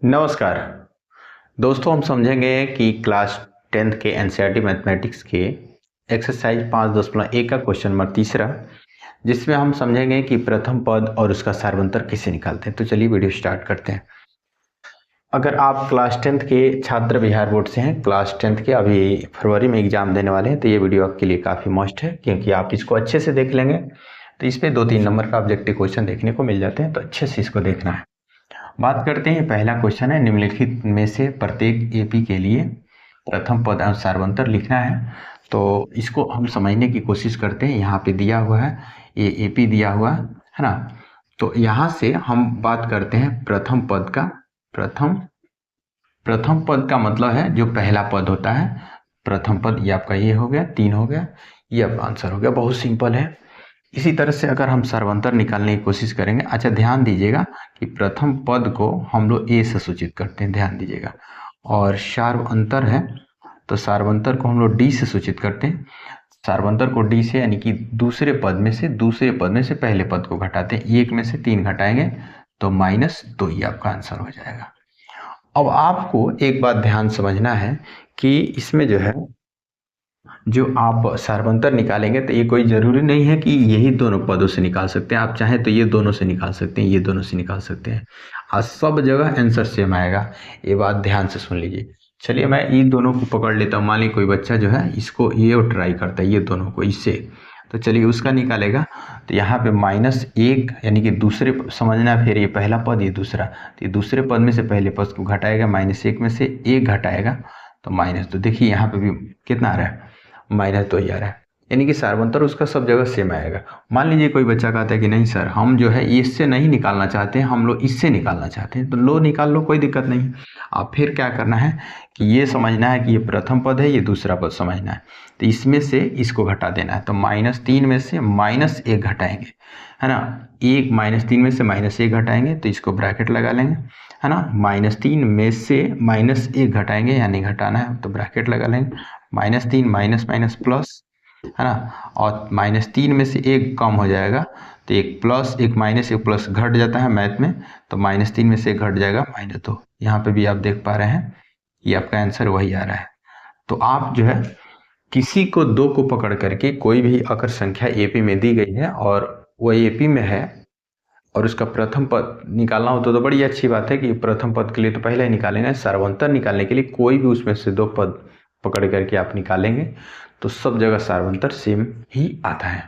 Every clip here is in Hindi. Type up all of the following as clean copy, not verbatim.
नमस्कार दोस्तों, हम समझेंगे कि क्लास 10th के एनसीईआरटी मैथमेटिक्स के एक्सरसाइज 5.1 का क्वेश्चन नंबर तीसरा, जिसमें हम समझेंगे कि प्रथम पद और उसका सार्वंतर कैसे निकालते हैं। तो चलिए वीडियो स्टार्ट करते हैं। अगर आप क्लास 10th के छात्र बिहार बोर्ड से हैं, क्लास 10th के अभी फरवरी में एग्जाम देने वाले हैं, तो ये वीडियो आपके लिए काफ़ी मस्ट है, क्योंकि आप इसको अच्छे से देख लेंगे तो इस पर 2-3 नंबर का ऑब्जेक्टिव क्वेश्चन देखने को मिल जाते हैं। तो अच्छे से इसको देखना है। बात करते हैं, पहला क्वेश्चन है, निम्नलिखित में से प्रत्येक एपी के लिए प्रथम पद और सार्वंतर लिखना है। तो इसको हम समझने की कोशिश करते हैं। यहाँ पे दिया हुआ है, ये एपी दिया हुआ है ना। तो यहाँ से हम बात करते हैं प्रथम पद का। प्रथम पद का मतलब है जो पहला पद होता है। प्रथम पद ये आपका ये हो गया, 3 हो गया, ये आपका आंसर हो गया। बहुत सिंपल है। इसी तरह से अगर हम सार्वंतर निकालने की कोशिश करेंगे, अच्छा ध्यान दीजिएगा कि प्रथम पद को हम लोग ए से सूचित करते हैं, ध्यान दीजिएगा। और सार्वंतर है तो सार्वंतर को हम लोग डी से सूचित करते हैं। सार्वंतर को डी से यानी कि दूसरे पद में से पहले पद को घटाते हैं। 1 में से 3 घटाएंगे तो -2, ये आपका आंसर हो जाएगा। अब आपको एक बात ध्यान समझना है कि इसमें जो है, जो आप सार्वंतर निकालेंगे तो ये कोई ज़रूरी नहीं है कि यही दोनों पदों से निकाल सकते हैं। आप चाहें तो ये दोनों से निकाल सकते हैं, ये दोनों से निकाल सकते हैं। आज सब जगह आंसर सेम आएगा, ये बात ध्यान से सुन लीजिए। चलिए मैं इन दोनों को पकड़ लेता हूँ। मान लीजिए कोई बच्चा जो है इसको ये ट्राई करता है, ये दोनों को इससे, तो चलिए उसका निकालेगा। तो यहाँ पे -1 यानी कि दूसरे, समझना फिर ये पहला पद ये दूसरा, तो ये दूसरे पद में से पहले पद को घटाएगा, -1 में से 1 घटाएगा तो -2। देखिए यहाँ पे भी कितना आ रहा है, -2 ही आ रहा है। यानी कि सार्वंतर उसका सब जगह सेम आएगा। मान लीजिए कोई बच्चा कहता है कि नहीं सर, हम जो है इससे नहीं निकालना चाहते हैं, हम लोग इससे निकालना चाहते हैं, तो लो निकाल लो, कोई दिक्कत नहीं। अब फिर क्या करना है कि ये समझना है कि ये प्रथम पद है, ये दूसरा पद समझना है। तो इसमें से इसको घटा देना है। तो -3 में से -1 घटाएंगे, है ना। 3 में से -1 घटाएंगे तो इसको ब्रैकेट लगा लेंगे, है ना। -3 में से -1 घटाएंगे, यानी घटाना है तो ब्रैकेट लगा लेंगे। -3 माइनस माइनस प्लस, है ना। और -3 में से 1 कम हो जाएगा तो 1 प्लस 1 माइनस 1 प्लस घट जाता है मैथ में, तो -3 में से 1 घट जाएगा -2। यहाँ पे भी आप देख पा रहे हैं, ये आपका आंसर वही आ रहा है। तो आप जो है किसी को 2 को पकड़ करके, कोई भी अगर संख्या एपी में दी गई है और वो एपी में है और उसका प्रथम पद निकालना हो तो बड़ी अच्छी बात है कि प्रथम पद के लिए तो पहले ही निकालेंगे। सार्वंतर निकालने के लिए कोई भी उसमें से 2 पद पकड़ करके आप निकालेंगे तो सब जगह सार्वंतर सेम ही आता है।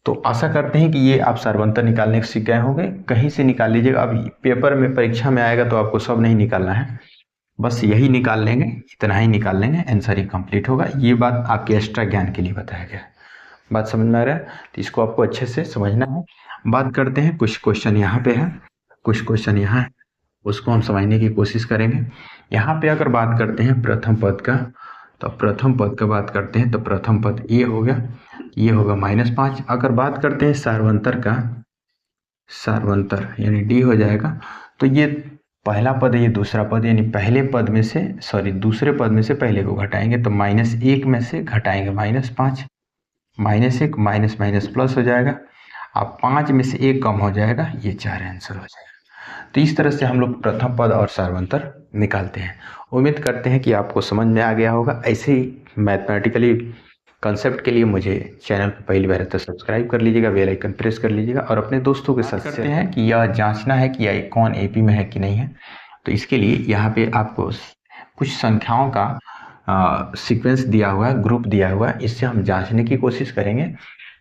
तो आशा करते हैं कि ये आप सार्वंतर निकालने सीख गए होंगे। कहीं से निकाल लीजिएगा, अब पेपर में परीक्षा में आएगा तो आपको सब नहीं निकालना है, बस यही निकाल लेंगे, इतना ही निकाल लेंगे, आंसर ही कंप्लीट होगा। ये बात आपके एक्स्ट्रा ज्ञान के लिए बताया गया है। बात समझ में आ रहा है, तो इसको आपको अच्छे से समझना है। बात करते हैं, कुछ क्वेश्चन यहाँ पे है, कुछ क्वेश्चन यहाँ है, उसको हम समझने की कोशिश करेंगे। यहाँ पे अगर बात करते हैं प्रथम पद का, तो प्रथम पद का बात करते हैं तो प्रथम पद ये हो गया, ये होगा -5। अगर बात करते हैं सार्वंतर का, सार्वंतर यानी डी हो जाएगा। तो ये पहला पद है, ये दूसरा पद, यानी पहले पद में से, सॉरी दूसरे पद में से पहले को घटाएंगे तो -1 में से घटाएंगे -5, -1 माइनस माइनस प्लस हो जाएगा। अब 5 में से 1 कम हो जाएगा, ये 4 आंसर हो जाएगा। तो इस तरह से हम लोग प्रथम पद और सार्वंतर निकालते हैं। उम्मीद करते हैं कि आपको समझ में आ गया होगा। ऐसे ही मैथमेटिकली कंसेप्ट के लिए मुझे चैनल को पहली बार तो सब्सक्राइब कर लीजिएगा, बेल आइकन प्रेस कर लीजिएगा और अपने दोस्तों के साथ करते हैं कि यह जांचना है कि यह कौन एपी में है कि नहीं है। तो इसके लिए यहाँ पे आपको कुछ संख्याओं का सीक्वेंस दिया हुआ है, ग्रुप दिया हुआ है, इससे हम जांचने की कोशिश करेंगे।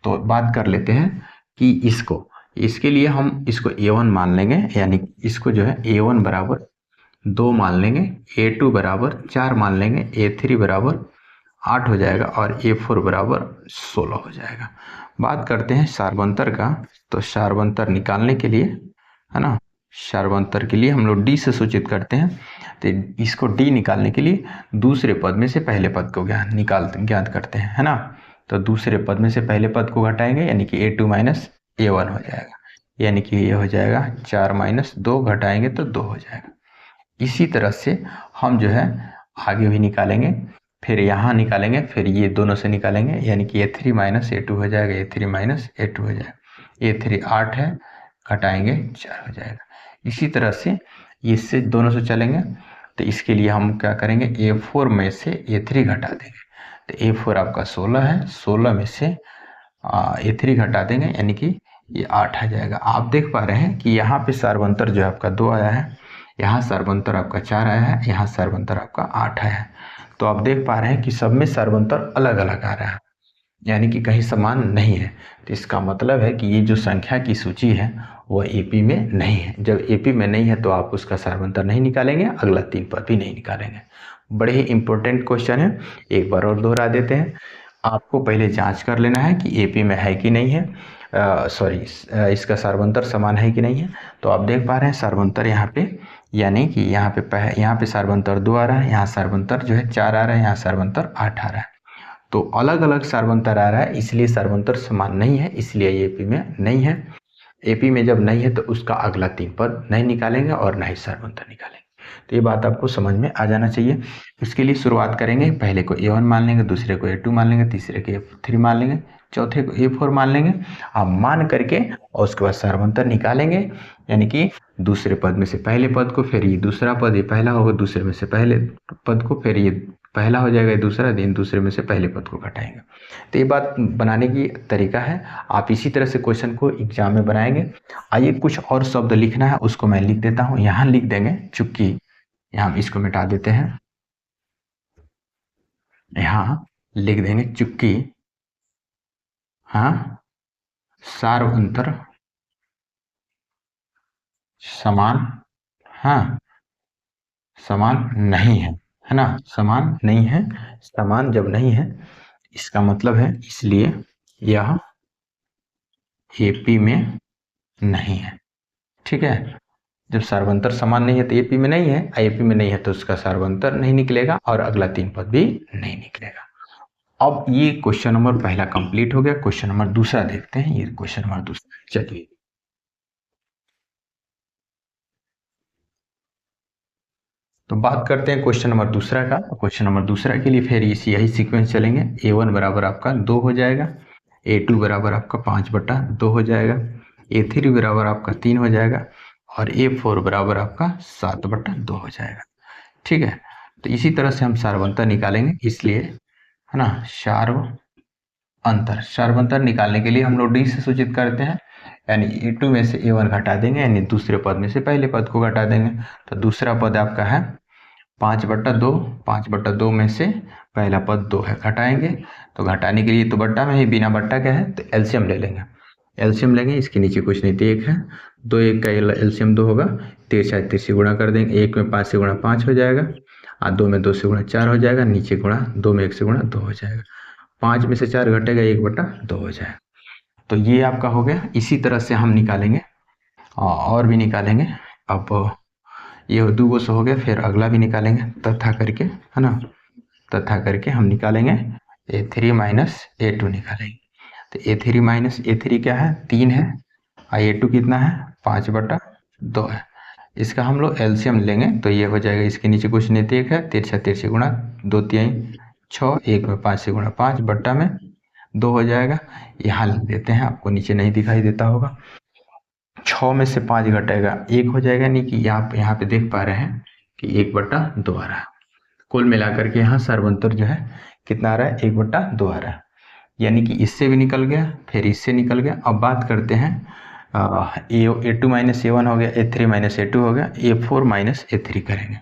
तो बात कर लेते हैं कि इसके लिए हम इसको A1 मान लेंगे, यानी इसको जो है A1 बराबर 2 मान लेंगे, A2 बराबर 4 मान लेंगे, A3 बराबर 8 हो जाएगा और A4 बराबर 16 हो जाएगा। बात करते हैं सार्वंतर का, तो सार्वंतर निकालने के लिए, है ना, सार्वंतर के लिए हम लोग डी से सूचित करते हैं। तो इसको डी निकालने के लिए दूसरे पद में से पहले पद को ज्ञात करते हैं, है ना। तो दूसरे पद में से पहले पद को घटाएंगे, यानी कि A2 माइनस A1 हो जाएगा, यानी कि ये हो जाएगा 4 माइनस 2 घटाएंगे तो 2 हो जाएगा। इसी तरह से हम जो है आगे भी निकालेंगे, फिर यहाँ निकालेंगे, फिर ये दोनों से निकालेंगे, यानी कि A3 माइनस A2 हो जाएगा, A3 माइनस A2 हो जाएगा। A3 8 है, घटाएंगे 4 हो जाएगा। इसी तरह से इससे दोनों से चलेंगे, तो इसके लिए हम क्या करेंगे, A4 में से A3 घटा देंगे। तो A4 आपका 16 है, 16 में से A3 घटा देंगे, यानी कि ये 8 आ जाएगा। आप देख पा रहे हैं कि यहाँ पे सर्वंतर जो है आपका 2 आया है, यहाँ सर्वंतर आपका 4 आया है, यहाँ सर्वंतर आपका 8 आया है। तो आप देख पा रहे हैं कि सब में सर्वंतर अलग अलग आ रहा है, यानी कि कहीं समान नहीं है। तो इसका मतलब है कि ये जो संख्या की सूची है वह AP में नहीं है। जब AP में नहीं है तो आप उसका सर्वंतर नहीं निकालेंगे, अगला 3 पद भी नहीं निकालेंगे। बड़े ही इंपॉर्टेंट क्वेश्चन है, एक बार और दोहरा देते हैं। आपको पहले जांच कर लेना है कि AP में है कि नहीं है, इसका सर्वंतर समान है कि नहीं है। तो आप देख पा रहे हैं सर्वंतर यहाँ पे, यानी कि यहाँ पे सर्वंतर 2 आ रहा है, यहाँ सर्वंतर जो है 4 आ रहा है, यहाँ सर्वंतर 8 आ रहा है। तो अलग अलग सर्वंतर आ रहा है, इसलिए सर्वंतर समान नहीं है, इसलिए ये AP में नहीं है। AP में जब नहीं है तो उसका अगला 3 पद नहीं निकालेंगे और ना ही सर्वंतर निकालेंगे। तो ये बात आपको समझ में आ जाना चाहिए। इसके लिए शुरुआत करेंगे, पहले को A1 मान लेंगे, दूसरे को A2 मान लेंगे, तीसरे को A3 मान लेंगे, चौथे को A4 मान लेंगे। आप मान करके और उसके बाद सर्वंतर निकालेंगे, यानी कि दूसरे पद में से पहले पद को, फिर ये दूसरा पद, ये पहला होगा, दूसरे में से पहले पद को, फिर ये पहला हो जाएगा, दूसरा दिन दूसरे में से पहले पद को घटाएंगे। तो ये बात बनाने की तरीका है। आप इसी तरह से क्वेश्चन को एग्जाम में बनाएंगे। आइए कुछ और शब्द लिखना है, उसको मैं लिख देता हूँ, यहाँ लिख देंगे चुप्की, यहाँ हम इसको मिटा देते हैं, यहाँ लिख देंगे चुप्की, हाँ, सार्वंतर समान, हाँ, समान नहीं है ना, समान नहीं है। समान जब नहीं है इसका मतलब है, इसलिए यह AP में नहीं है। ठीक है, जब सर्वंतर समान नहीं है तो AP में नहीं है, AP में नहीं है तो उसका सर्वंतर नहीं निकलेगा और अगला 3 पद भी नहीं निकलेगा। अब ये क्वेश्चन नंबर पहला कंप्लीट हो गया। क्वेश्चन नंबर दूसरा देखते हैं, ये क्वेश्चन नंबर दूसरा, चलिए तो बात करते हैं क्वेश्चन नंबर दूसरा का। क्वेश्चन नंबर दूसरा के लिए फिर इसी यही सीक्वेंस चलेंगे। A1 बराबर आपका 2 हो जाएगा, A2 बराबर आपका 5/2 हो जाएगा, A3 बराबर आपका 3 हो जाएगा और A4 बराबर आपका 7/2 हो जाएगा। ठीक है, तो इसी तरह से हम सार्वंतर निकालेंगे, इसलिए है ना, सार्वंतर निकालने के लिए हम लोग D से सूचित करते हैं, यानी A2 में से A1 घटा देंगे, यानी दूसरे पद में से पहले पद को घटा देंगे। तो दूसरा पद आपका है 5/2, 5/2 में से पहला पद 2 है, घटाएंगे। तो घटाने के लिए तो बट्टा में ही, बिना बट्टा क्या है तो एलसीएम ले लेंगे, एलसीएम लेंगे, इसके नीचे कुछ नहीं तो 1 है, 2 1 का एलसीएम 2 होगा, तिरछा तिरछी गुणा कर देंगे, 1 में 5 से गुणा 5 हो जाएगा और 2 में 2 से गुणा 4 हो जाएगा, नीचे गुणा 2 में 1 से गुणा 2 हो जाएगा, 5 में से 4 घटेगा, 1/2 हो जाएगा। तो ये आपका हो गया। इसी तरह से हम निकालेंगे और भी निकालेंगे। अब ये 2 सौ हो गया, फिर अगला भी निकालेंगे तथा करके, है ना, तथा करके हम निकालेंगे A3 माइनस A2 निकालेंगे। तो A3 माइनस A3 क्या है, 3 है, और A2 कितना है, 5/2 है। इसका हम लोग एलसीएम लेंगे तो ये हो जाएगा, इसके नीचे कुछ नहीं तो 1 है, तिरछा तिरछी गुणा 2 3 6, 1 में 5 से गुणा 5 बट्टा में 2 हो जाएगा। यहाँ लिख देते हैं, आपको नीचे नहीं दिखाई देता होगा। 6 में से 5 घटेगा 1 हो जाएगा, नहीं कि यहाँ पे देख पा रहे हैं कि 1/2 आ रहा है। कुल मिलाकर के यहाँ सर्वंतर जो है कितना आ रहा है, 1/2 आ रहा है, यानी कि इससे भी निकल गया, फिर इससे निकल गया। अब बात करते हैं A2 माइनस A1 हो गया, A3 माइनस A2 हो गया, A4 माइनस A3 करेंगे,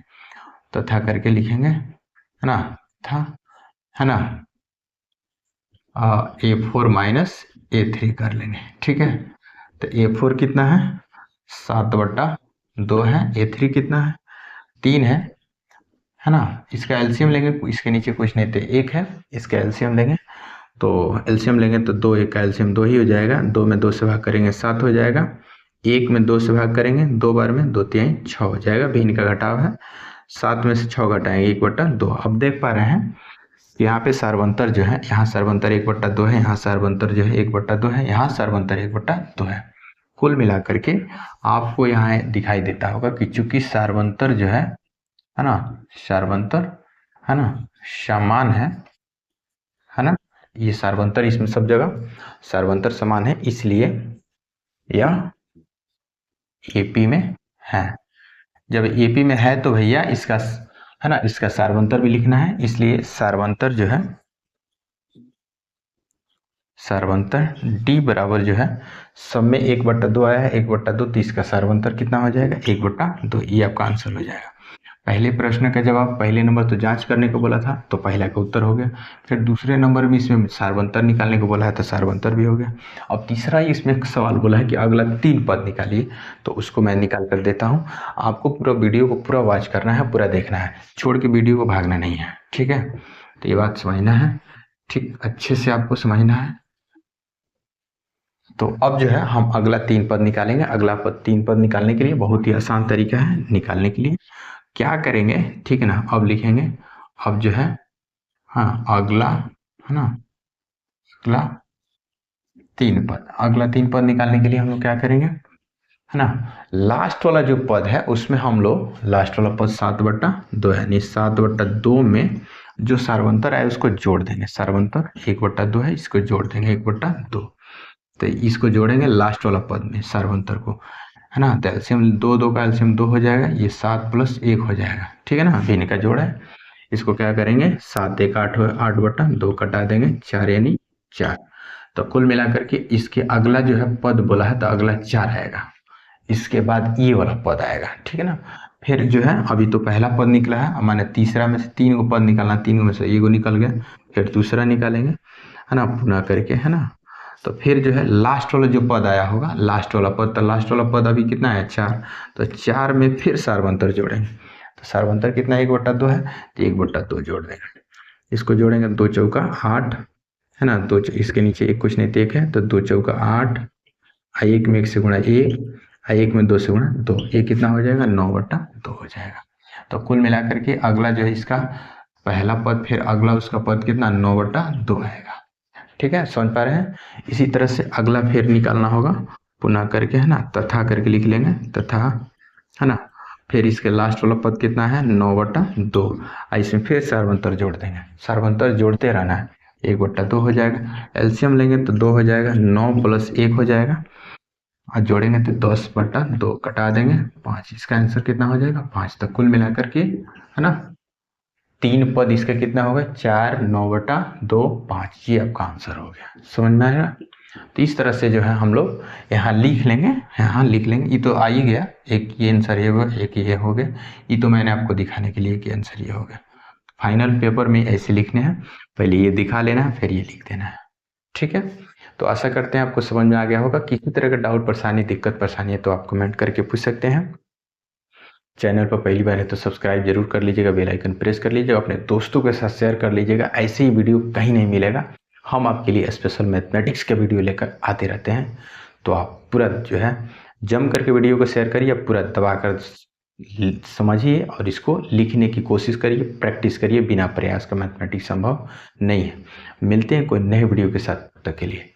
तो था करके लिखेंगे, है ना, था, है ना, A4 माइनस A3 कर लेंगे। ठीक है, तो A4 कितना है, 7/2 है, A3 कितना है, 3 है ना। इसका एलसीएम लेंगे, इसके नीचे कुछ नहीं तो 1 है, इसका एलसीएम लेंगे, तो एलसीएम लेंगे तो 2 1 का एलसीएम 2 ही हो जाएगा, 2 में 2 से भाग करेंगे 7 हो जाएगा, 1 में 2 से भाग करेंगे 2 बार में 2 3 6 हो जाएगा, भी इनका घटाव है, 7 में से 6 घटाएंगे 1/2। अब देख पा रहे हैं यहाँ पे सर्वंतर जो है, यहाँ सर्वंतर 1/2 है, यहाँ सर्वंतर जो है 1/2 है, यहाँ सर्वंतर 1/2 है। कुल मिलाकर के आपको यहाँ दिखाई देता होगा कि चूंकि सर्वंतर जो है ना, सर्वंतर है ना, समान है ना, ये सर्वंतर इसमें सब जगह सर्वंतर समान है, इसलिए यह AP में है। जब एपी में है तो भैया इसका है ना, इसका सार्वंतर भी लिखना है, इसलिए सार्वंतर जो है, सार्वंतर डी बराबर जो है सब में 1/2 आया है, 1/2, तो इसका सार्वंतर कितना हो जाएगा 1/2, ये आपका आंसर हो जाएगा। पहले प्रश्न का जवाब पहले नंबर तो जांच करने को बोला था, तो पहला का उत्तर हो गया। फिर दूसरे नंबर में इसमें सार्वंतर निकालने को बोला है, तो सार्वंतर भी हो गया। अब तीसरा ही इसमें सवाल बोला है कि अगला 3 पद निकालिए, तो उसको मैं निकाल कर देता हूँ। आपको पूरा वीडियो को पूरा वॉच करना है, पूरा देखना है, छोड़ के वीडियो को भागना नहीं है, ठीक है। तो ये बात समझना है, ठीक अच्छे से आपको समझना है। तो अब जो है हम अगला 3 पद निकालेंगे। अगला 3 पद निकालने के लिए बहुत ही आसान तरीका है निकालने के लिए। क्या करेंगे, ठीक है ना, अब लिखेंगे, अब जो है हाँ अगला, है ना, अगला 3 पद, अगला 3 पद निकालने के लिए हम लोग क्या करेंगे, है ना, लास्ट वाला जो पद है उसमें हम लोग लास्ट वाला पद 7/2 है, यानी 7/2 में जो सार्वंतर है उसको जोड़ देंगे। सार्वंतर 1/2 है, इसको जोड़ देंगे 1/2, तो इसको जोड़ेंगे लास्ट वाला पद में सार्वंतर को, है ना। तो एलसीएम 2 का एलसीएम 2 हो जाएगा, ये 7 + 1 हो जाएगा, ठीक है ना। अभी इनका जोड़ है, इसको क्या करेंगे 7 × 1 = 8, 8/2 कटा देंगे 4 यानी 4। तो कुल मिलाकर के इसके अगला जो है पद बोला है, तो अगला 4 आएगा, इसके बाद ये वाला पद आएगा, ठीक है ना। फिर जो है अभी तो पहला पद निकला है, माने तीसरा में से 3 को पद निकालना, 3 में से 1 निकल गया, फिर दूसरा निकालेंगे, है ना, पुनः करके, है ना। तो फिर जो है लास्ट वाला जो पद आया होगा, लास्ट वाला पद, तो लास्ट वाला पद अभी कितना है 4, तो 4 में फिर सार्वंतर जोड़ेंगे, तो सार्वंतर कितना 1/2 है, तो 1/2 जोड़ देंगे। इसको जोड़ेंगे 2 चौका 8, है ना, दो इसके नीचे एक कुछ नहीं तो 1 है, तो 2 चौका 8, 1 में 1 से गुणा 1, 1 में 2 से गुणा 2, ये कितना हो जाएगा 9/2 हो जाएगा। तो कुल मिलाकर के अगला जो है इसका पहला पद, फिर अगला उसका पद कितना 9/2 आएगा, ठीक है, समझ पा रहे हैं। इसी तरह से अगला फिर निकालना होगा, पुनः करके, है ना, तथा करके लिख लेंगे, तथा, है ना, फिर इसके लास्ट वाला पद कितना है 9/2, इसमें फिर सार्वंतर जोड़ देंगे, सार्वंतर जोड़ते रहना है, 1/2 हो जाएगा। एलसीएम लेंगे तो 2 हो जाएगा, 9 + 1 हो जाएगा, और जोड़ेंगे तो 10/2 कटा देंगे 5, इसका आंसर कितना हो जाएगा 5। तक कुल मिलाकर के, है ना, 3 पद इसका कितना होगा 4, 9/2, 5, ये आपका आंसर हो गया, समझ में आएगा। तो इस तरह से जो है हम लोग यहाँ लिख लेंगे, यहाँ लिख लेंगे, ये तो आ ही गया, एक ये आंसर ये होगा, एक ये हो गया, ये तो मैंने आपको दिखाने के लिए कि आंसर ये हो गया। फाइनल पेपर में ऐसे लिखने हैं, पहले ये दिखा लेना है, फिर ये लिख देना है, ठीक है। तो आशा करते हैं आपको समझ में आ गया होगा। किसी तरह का डाउट, परेशानी, दिक्कत परेशानी है तो आप कमेंट करके पूछ सकते हैं। चैनल पर पहली बार है तो सब्सक्राइब जरूर कर लीजिएगा, बेल आइकन प्रेस कर लीजिएगा, अपने दोस्तों के साथ शेयर कर लीजिएगा। ऐसे ही वीडियो कहीं नहीं मिलेगा, हम आपके लिए स्पेशल मैथमेटिक्स के वीडियो लेकर आते रहते हैं। तो आप पूरा जो है जम करके वीडियो को शेयर करिए, पूरा दबा कर समझिए और इसको लिखने की कोशिश करिए, प्रैक्टिस करिए। बिना प्रयास का मैथमेटिक्स संभव नहीं है। मिलते हैं कोई नए वीडियो के साथ, तब तक के लिए